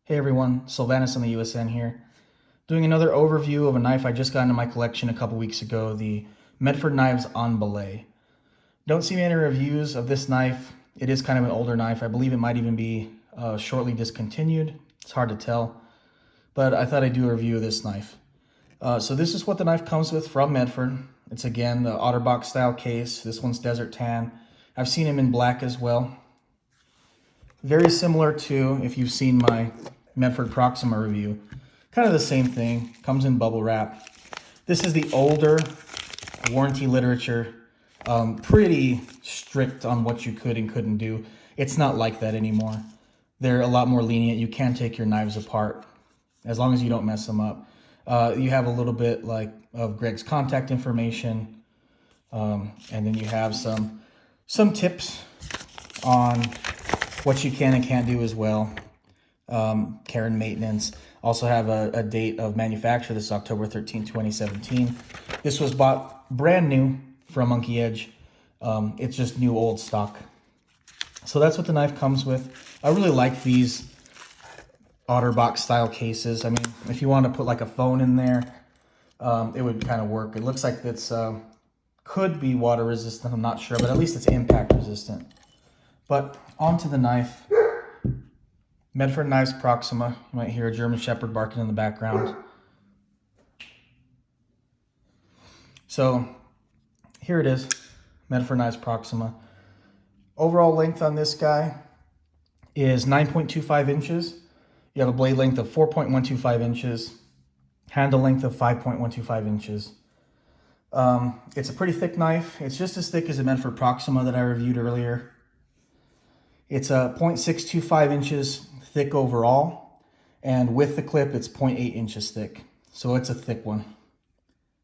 Hey everyone, Sylvanus on the USN here. Doing another overview of a knife I just got into my collection a couple weeks ago, the Medford Knives On Belay. Don't see many reviews of this knife. It is kind of an older knife. I believe it might even be shortly discontinued. It's hard to tell, but I thought I'd do a review of this knife. So this is what the knife comes with from Medford. It's again the OtterBox style case. This one's desert tan. I've seen him in black as well. Very similar to, if you've seen my Medford Proxima review, kind of the same thing, comes in bubble wrap. This is the older warranty literature, pretty strict on what you could and couldn't do. It's not like that anymore. They're a lot more lenient. You can take your knives apart as long as you don't mess them up. You have a little bit like of Greg's contact information, and then you have some tips on what you can and can't do as well. Care and maintenance. Also have a date of manufacture. This is October 13, 2017. This was bought brand new from Monkey Edge. It's just new old stock. So that's what the knife comes with. I really like these OtterBox style cases. I mean, if you want to put like a phone in there, it would kind of work. It looks like it's could be water resistant, I'm not sure, but at least it's impact resistant. But onto the knife. Medford Knives Proxima. You might hear a German Shepherd barking in the background. So here it is, Medford Knives Proxima. Overall length on this guy is 9.25 inches. You have a blade length of 4.125 inches, handle length of 5.125 inches. It's a pretty thick knife. It's just as thick as the Medford Proxima that I reviewed earlier. It's a 0.625 inches thick overall, and with the clip, it's 0.8 inches thick. So it's a thick one.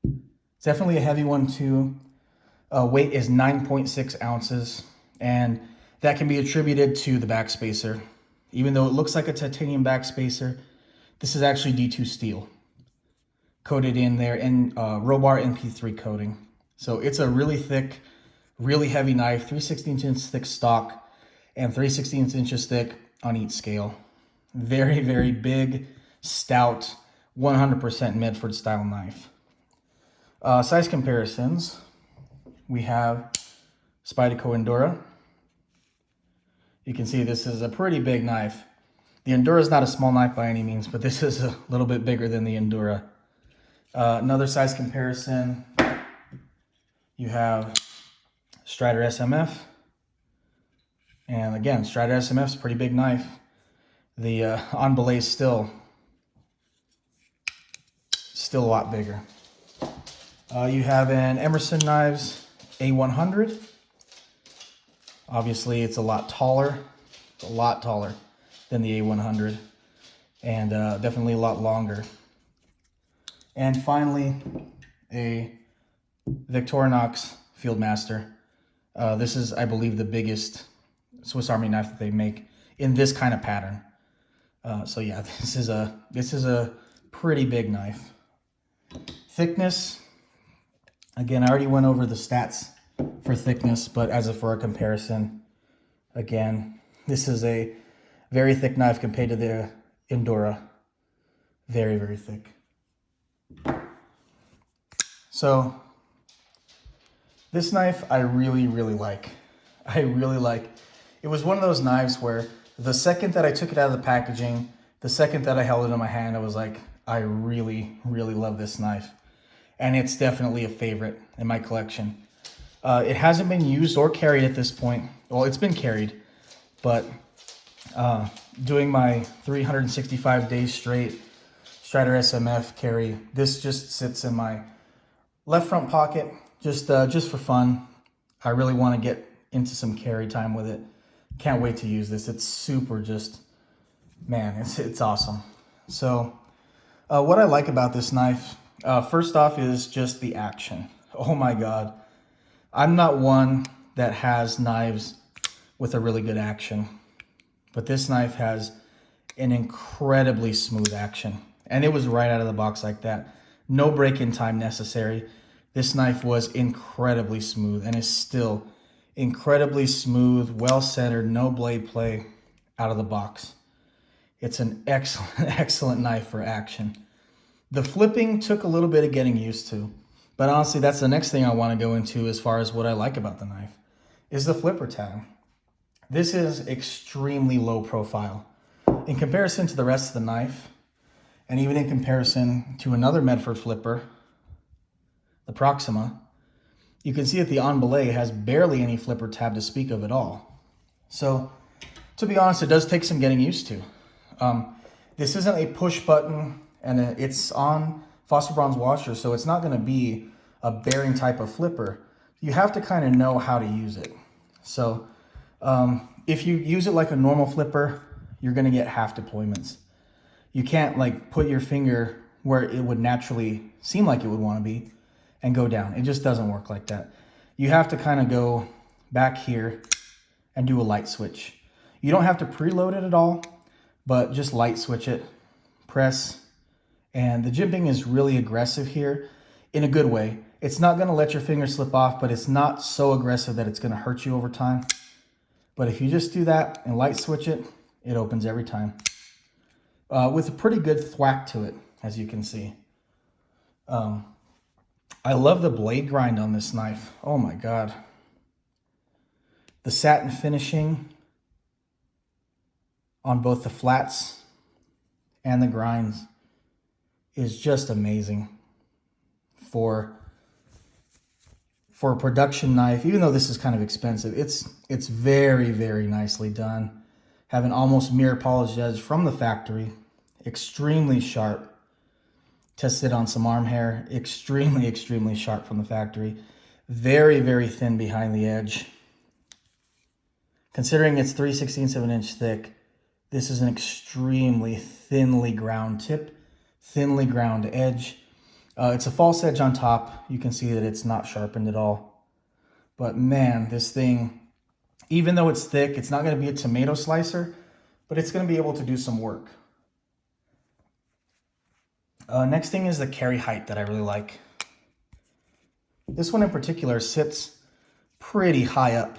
It's definitely a heavy one too. Weight is 9.6 ounces, and that can be attributed to the backspacer. Even though it looks like a titanium backspacer, this is actually D2 steel coated in there in Robar NP3 coating. So it's a really thick, really heavy knife, 3/16 inch thick stock and 3/16 inches thick on each scale. Very, very big, stout, 100% Medford style knife. Size comparisons. We have Spyderco Endura. You can see this is a pretty big knife. The Endura is not a small knife by any means, but this is a little bit bigger than the Endura. Another size comparison. You have Strider SMF. And again, Strider SMF is a pretty big knife. The On Belay is still a lot bigger. You have an Emerson Knives A100. Obviously, it's a lot taller. It's a lot taller than the A100, and definitely a lot longer. And finally, a Victorinox Fieldmaster. This is, I believe, the biggest Swiss Army knife that they make in this kind of pattern. So yeah, this is a pretty big knife. Thickness, again, I already went over the stats for thickness, but for a comparison, again, this is a very thick knife compared to the Endura. Very, very thick. So this knife I really, really like. I really like. It was one of those knives where the second that I took it out of the packaging, the second that I held it in my hand, I was like, I really, really love this knife. And it's definitely a favorite in my collection. It hasn't been used or carried at this point. Well, it's been carried, but doing my 365 days straight Strider SMF carry, this just sits in my left front pocket, just for fun. I really want to get into some carry time with it. Can't wait to use this. It's super man, it's awesome. So what I like about this knife, first off, is just the action. Oh my God. I'm not one that has knives with a really good action, but this knife has an incredibly smooth action. And it was right out of the box like that. No break-in time necessary. This knife was incredibly smooth and is still incredibly smooth, well-centered, no blade play out of the box. It's an excellent, excellent knife for action. The flipping took a little bit of getting used to, but honestly, that's the next thing I want to go into as far as what I like about the knife, is the flipper tab. This is extremely low profile. In comparison to the rest of the knife, and even in comparison to another Medford flipper, the Proxima, you can see that the On Belay has barely any flipper tab to speak of at all. So, to be honest, it does take some getting used to. This isn't a push button, and it's on phosphor bronze washer, so it's not going to be a bearing type of flipper. You have to kind of know how to use it. So, if you use it like a normal flipper, you're going to get half deployments. You can't like put your finger where it would naturally seem like it would want to be and go down. It just doesn't work like that. You have to kind of go back here and do a light switch. You don't have to preload it at all, but just light switch it, press, and the jimping is really aggressive here in a good way. It's not going to let your finger slip off, but it's not so aggressive that it's going to hurt you over time. But if you just do that and light switch it, it opens every time. With a pretty good thwack to it, as you can see. I love the blade grind on this knife. Oh my God. The satin finishing on both the flats and the grinds is just amazing for a production knife. Even though this is kind of expensive, it's very, very nicely done. Have an almost mirror polished edge from the factory, extremely sharp. Tested on some arm hair, extremely, extremely sharp from the factory. Very, very thin behind the edge. Considering it's 3/16 of an inch thick, this is an extremely thinly ground tip, thinly ground edge. It's a false edge on top. You can see that it's not sharpened at all. But man, this thing, even though it's thick, it's not going to be a tomato slicer, but it's going to be able to do some work. Next thing is the carry height that I really like. This one in particular sits pretty high up.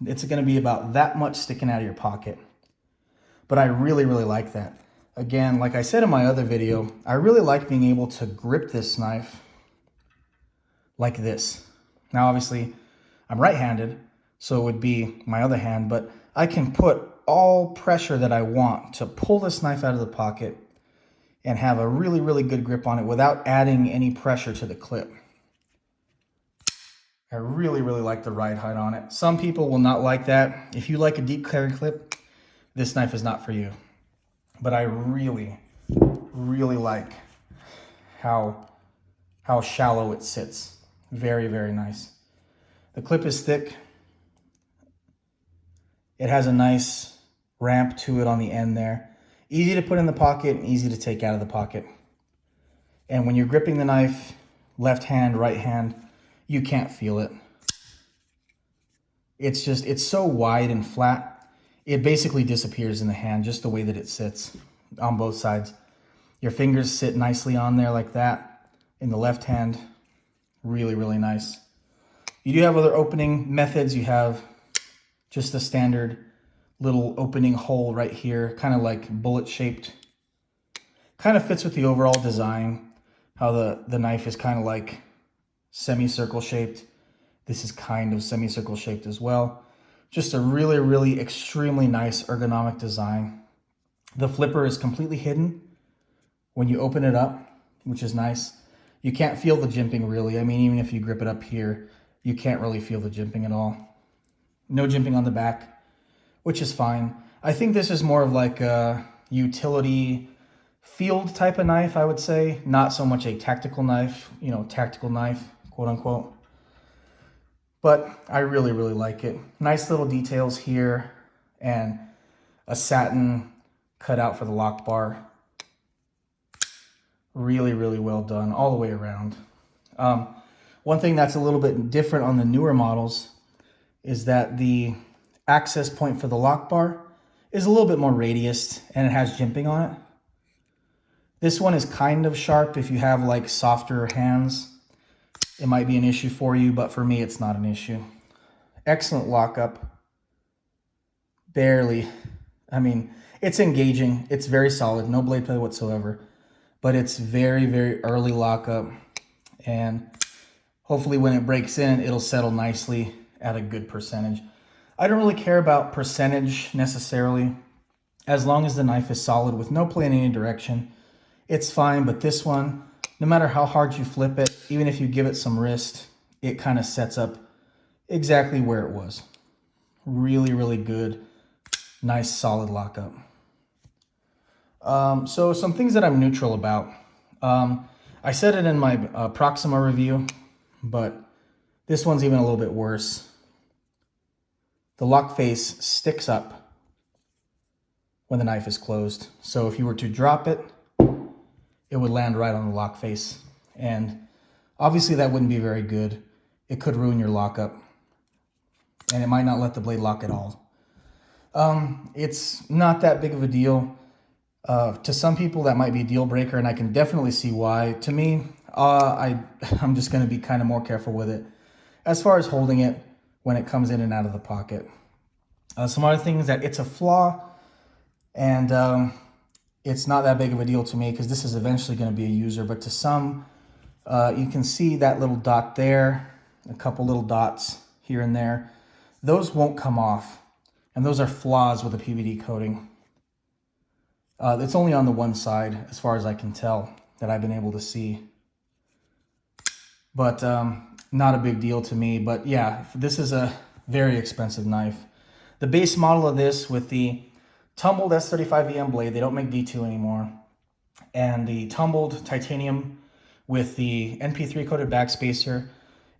It's going to be about that much sticking out of your pocket. But I really, really like that. Again, like I said in my other video, I really like being able to grip this knife like this. Now, obviously, I'm right-handed, so it would be my other hand, but I can put all pressure that I want to pull this knife out of the pocket and have a really, really good grip on it without adding any pressure to the clip. I really, really like the ride height on it. Some people will not like that. If you like a deep carry clip, this knife is not for you. But I really, really like how shallow it sits. Very, very nice. The clip is thick. It has a nice ramp to it on the end there. Easy to put in the pocket and easy to take out of the pocket. And when you're gripping the knife, left hand, right hand, you can't feel it. It's so wide and flat, it basically disappears in the hand just the way that it sits on both sides. Your fingers sit nicely on there like that in the left hand. Really, really nice. You do have other opening methods. You have just the standard little opening hole right here, kind of like bullet shaped. Kind of fits with the overall design, how the knife is kind of like semicircle shaped. This is kind of semicircle shaped as well. Just a really, really extremely nice ergonomic design. The flipper is completely hidden when you open it up, which is nice. You can't feel the jimping really. I mean, even if you grip it up here, you can't really feel the jimping at all. No jimping on the back, which is fine. I think this is more of like a utility field type of knife, I would say. Not so much a tactical knife, tactical knife, quote unquote. But I really, really like it. Nice little details here and a satin cutout for the lock bar. Really, really well done all the way around. One thing that's a little bit different on the newer models is that the access point for the lock bar is a little bit more radiused and it has jimping on it. This one is kind of sharp. If you have like softer hands, it might be an issue for you, but for me, it's not an issue. Excellent lockup. Barely. I mean, It's engaging. It's very solid, no blade play whatsoever, but it's very, very early lockup. And hopefully when it breaks in, it'll settle nicely at a good percentage. I don't really care about percentage necessarily. As long as the knife is solid with no play in any direction, it's fine. But this one, no matter how hard you flip it, even if you give it some wrist, it kind of sets up exactly where it was. Really, really good, nice, solid lockup. So some things that I'm neutral about. I said it in my Proxima review, but this one's even a little bit worse. The lock face sticks up when the knife is closed. So if you were to drop it, it would land right on the lock face. And obviously that wouldn't be very good. It could ruin your lockup, and it might not let the blade lock at all. It's not that big of a deal. To some people that might be a deal breaker, and I can definitely see why. To me, I'm just going to be kind of more careful with it as far as holding it when it comes in and out of the pocket. Some other things that it's a flaw, and it's not that big of a deal to me because this is eventually going to be a user, but to some, you can see that little dot there, a couple little dots here and there. Those won't come off, and those are flaws with a PVD coating. It's only on the one side, as far as I can tell, that I've been able to see. But not a big deal to me. But yeah, this is a very expensive knife. The base model of this with the tumbled S35VM blade, they don't make D2 anymore, and the tumbled titanium with the NP3 coated backspacer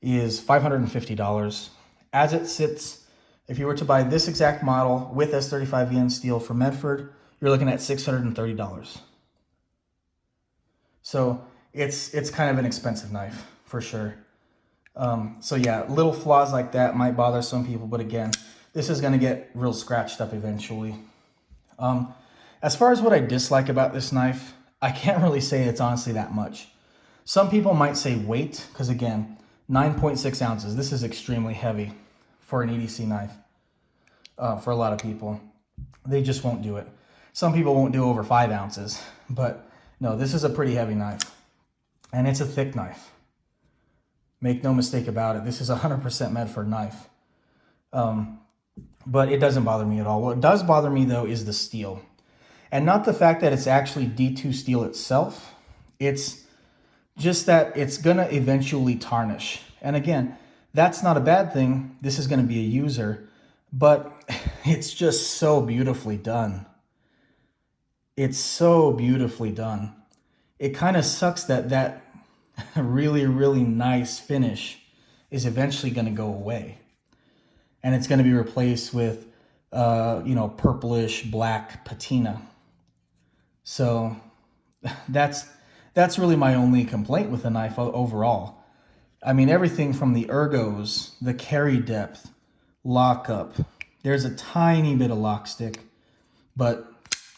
is $550. As it sits, if you were to buy this exact model with S35VM steel from Medford, you're looking at $630. So it's kind of an expensive knife for sure. So yeah, little flaws like that might bother some people, but again, this is going to get real scratched up eventually. As far as what I dislike about this knife, I can't really say it's honestly that much. Some people might say weight, because again, 9.6 ounces. This is extremely heavy for an EDC knife. For a lot of people, they just won't do it. Some people won't do over 5 ounces, but no, this is a pretty heavy knife, and it's a thick knife. Make no mistake about it. This is a 100% Medford knife. But it doesn't bother me at all. What does bother me though is the steel, and not the fact that it's actually D2 steel itself. It's just that it's gonna eventually tarnish. And again, that's not a bad thing. This is gonna be a user, but it's just so beautifully done. It's so beautifully done. It kind of sucks that that really, really nice finish is eventually going to go away. And it's going to be replaced with, purplish black patina. So that's really my only complaint with the knife overall. I mean, everything from the ergos, the carry depth, lockup. There's a tiny bit of lock stick, but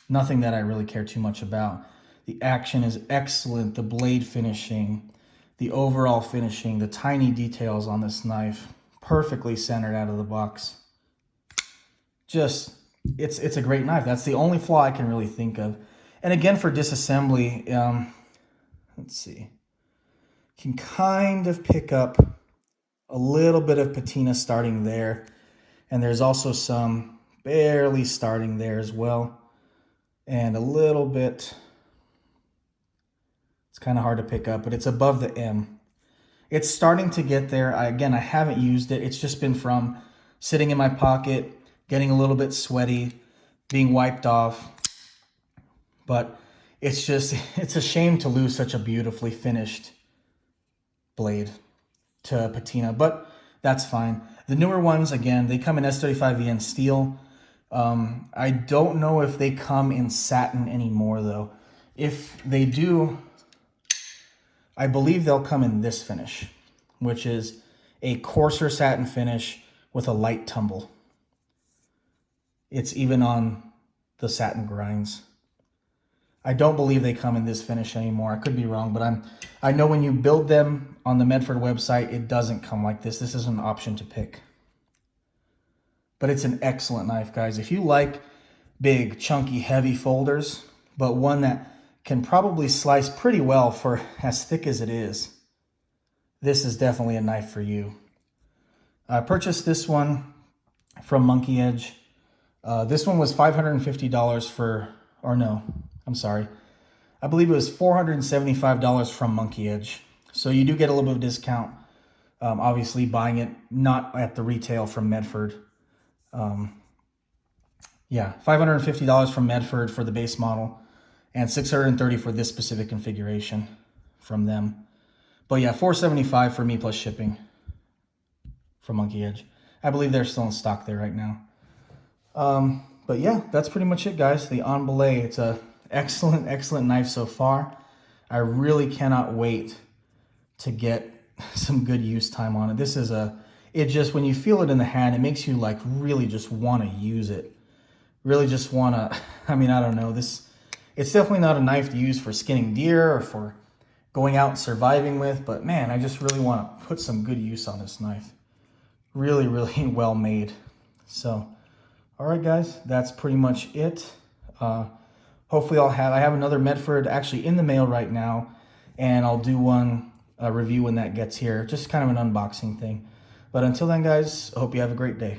nothing that I really care too much about. The action is excellent. The blade finishing, the overall finishing, the tiny details on this knife, perfectly centered out of the box. Just, it's a great knife. That's the only flaw I can really think of. And again, for disassembly, let's see. You can kind of pick up a little bit of patina starting there. And there's also some barely starting there as well. And a little bit, it's kind of hard to pick up, but it's above the M. It's starting to get there. I haven't used it. It's just been from sitting in my pocket, getting a little bit sweaty, being wiped off. But it's a shame to lose such a beautifully finished blade to patina, but that's fine. The newer ones, again, they come in S35VN steel. I don't know if they come in satin anymore though. If they do, I believe they'll come in this finish, which is a coarser satin finish with a light tumble. It's even on the satin grinds. I don't believe they come in this finish anymore. I could be wrong, but I know when you build them on the Medford website, it doesn't come like this. This is an option to pick. But it's an excellent knife, guys. If you like big, chunky, heavy folders, but one that can probably slice pretty well for as thick as it is. This is definitely a knife for you. I purchased this one from Monkey Edge. This one was $550 for, or no, I'm sorry. I believe it was $475 from Monkey Edge. So you do get a little bit of discount. Obviously buying it not at the retail from Medford. Yeah, $550 from Medford for the base model and $630 for this specific configuration from them. But yeah, $475 for me plus shipping from Monkey Edge. I believe they're still in stock there right now. But yeah, that's pretty much it, guys. The On Belay, it's a excellent knife so far. I really cannot wait to get some good use time on it. This is it just, when you feel it in the hand, it makes you like really just want to use it. Really just want to, I mean, I don't know. It's definitely not a knife to use for skinning deer or for going out and surviving with, but man, I just really want to put some good use on this knife. Really well made. So, all right, guys, that's pretty much it. Hopefully I have another Medford actually in the mail right now, and I'll do one review when that gets here. Just kind of an unboxing thing. But until then, guys, I hope you have a great day.